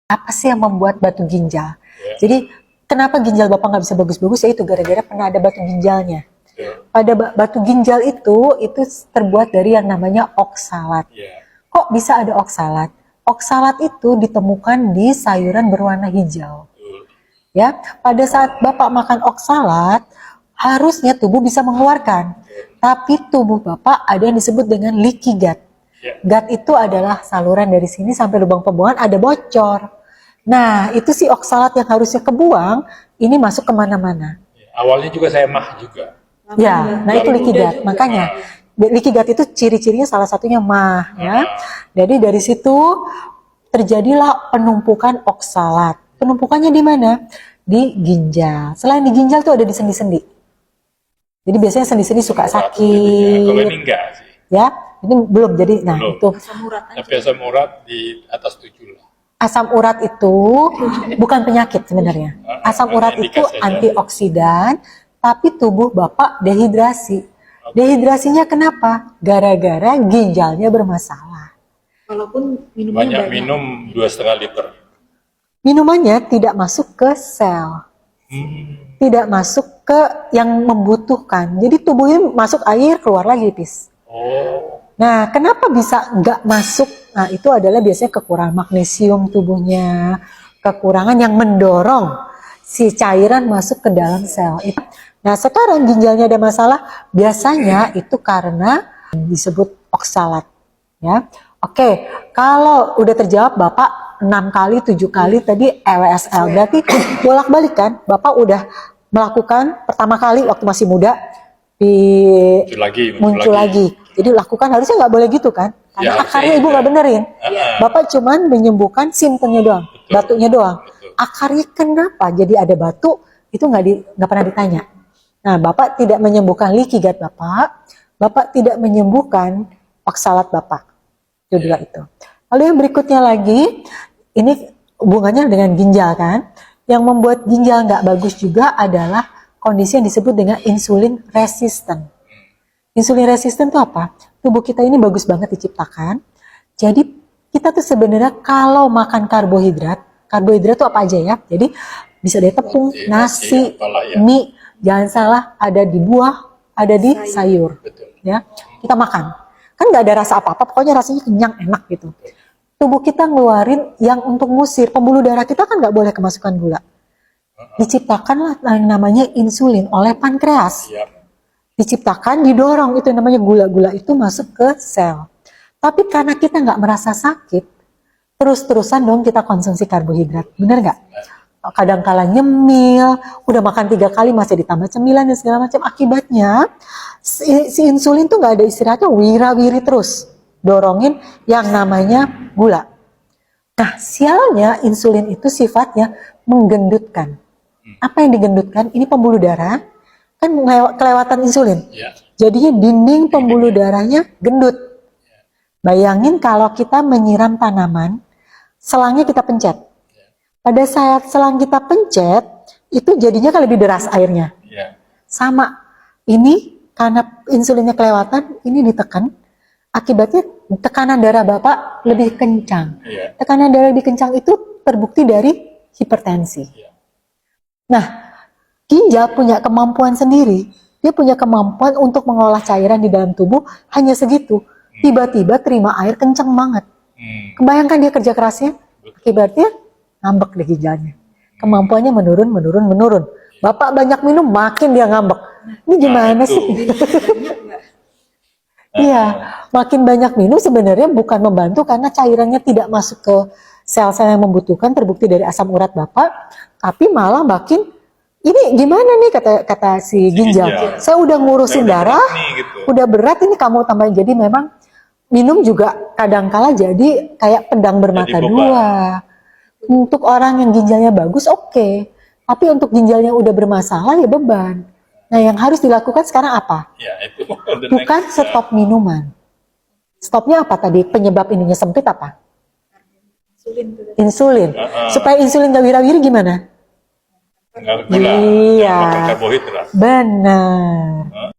Apa sih yang membuat batu ginjal? Jadi kenapa ginjal Bapak nggak bisa bagus-bagus? Ya itu gara-gara pernah ada batu ginjalnya. Pada batu ginjal itu terbuat dari yang namanya oksalat. Kok bisa ada oksalat? Oksalat itu ditemukan di sayuran berwarna hijau. Ya, pada saat Bapak makan oksalat, harusnya tubuh bisa mengeluarkan. Tapi tubuh Bapak ada yang disebut dengan leaky gut. Gut itu adalah saluran dari sini sampai lubang pembuangan ada bocor. Nah, itu si oksalat yang harusnya kebuang, ini masuk kemana-mana. Awalnya juga saya mah juga. Ya, nah itu leaky gut. Makanya, leaky gut itu ciri-cirinya salah satunya mah. Ya. Jadi dari situ terjadilah penumpukan oksalat. Penumpukannya di mana? Di ginjal. Selain di ginjal tuh ada di sendi-sendi. Jadi biasanya sendi-sendi suka sakit. Kalau ini enggak sih. Ya, ini belum jadi. Nah, belum. itu. Tapi asam urat di atas 7 lah. Asam urat itu bukan penyakit sebenarnya. Asam urat itu antioksidan, tapi tubuh Bapak dehidrasi. Dehidrasinya kenapa? Gara-gara ginjalnya bermasalah. Walaupun minumnya banyak minum 2,5 liter. Minumannya tidak masuk ke sel. Tidak masuk ke yang membutuhkan. Jadi tubuhnya masuk air, keluar lagi pis. Nah, kenapa bisa nggak masuk? Nah, itu adalah biasanya kekurangan magnesium tubuhnya, kekurangan yang mendorong si cairan masuk ke dalam sel. Nah, sekarang ginjalnya ada masalah, biasanya itu karena disebut oksalat. Ya, oke. Kalau udah terjawab Bapak 6 kali, 7 kali tadi EWSL, berarti bolak-balik kan? Bapak udah melakukan pertama kali waktu masih muda, muncul lagi. Jadi lakukan, harusnya nggak boleh gitu kan? Karena akarnya ibu nggak benerin. Bapak cuman menyembuhkan simptomnya doang, batunya doang. Akarnya kenapa jadi ada batu itu nggak pernah ditanya. Nah, Bapak tidak menyembuhkan leaky gut Bapak tidak menyembuhkan oksalat Bapak. Itu dua itu. Lalu yang berikutnya lagi, ini hubungannya dengan ginjal kan? Yang membuat ginjal nggak bagus juga adalah kondisi yang disebut dengan insulin resistant. Insulin resisten itu apa? Tubuh kita ini bagus banget diciptakan. Jadi kita tuh sebenarnya kalau makan karbohidrat itu apa aja ya? Jadi bisa dari tepung, nasi, mie, jangan salah ada di buah, ada di sayur. Ya, kita makan. Kan nggak ada rasa apa-apa, pokoknya rasanya kenyang, enak gitu. Tubuh kita ngeluarin yang untuk ngusir pembuluh darah kita kan nggak boleh kemasukan gula. Diciptakanlah yang namanya insulin oleh pankreas. Diciptakan, didorong, itu yang namanya gula-gula itu masuk ke sel. Tapi karena kita nggak merasa sakit, terus-terusan dong kita konsumsi karbohidrat, bener nggak? Kadang-kala nyemil, udah makan 3 kali masih ditambah cemilan dan segala macam. Akibatnya si insulin tuh nggak ada istirahatnya, wira-wiri terus dorongin yang namanya gula. Nah, sialnya insulin itu sifatnya menggendutkan. Apa yang digendutkan? Ini pembuluh darah kan kelewatan insulin. Jadinya dinding pembuluh darahnya gendut. Bayangin kalau kita menyiram tanaman, selangnya kita pencet. Pada saat selang kita pencet, itu jadinya kan lebih deras airnya. Sama, ini karena insulinnya kelewatan, ini ditekan, akibatnya tekanan darah Bapak lebih kencang. Tekanan darah lebih kencang itu terbukti dari hipertensi. Nah, ginjal punya kemampuan sendiri. Dia punya kemampuan untuk mengolah cairan di dalam tubuh hanya segitu. Tiba-tiba terima air kencang banget. Kebayangkan dia kerja kerasnya, akibatnya ngambek deh ginjalnya. Kemampuannya menurun. Bapak banyak minum, makin dia ngambek. Ini gimana sih? Iya, makin banyak minum sebenarnya bukan membantu karena cairannya tidak masuk ke sel-sel yang membutuhkan, terbukti dari asam urat Bapak, tapi malah makin ini gimana nih kata si ginjal. Saya udah ngurusin darah, udah berat ini kamu tambahin. Jadi memang minum juga kadang-kala jadi kayak pedang bermata dua. Untuk orang yang ginjalnya bagus oke. Tapi untuk ginjalnya udah bermasalah ya beban. Nah, yang harus dilakukan sekarang apa? Bukan stop minuman. Stopnya apa tadi? Penyebab ininya sempit apa? Insulin. Supaya insulin gak wira-wiri gimana? Iya, benar.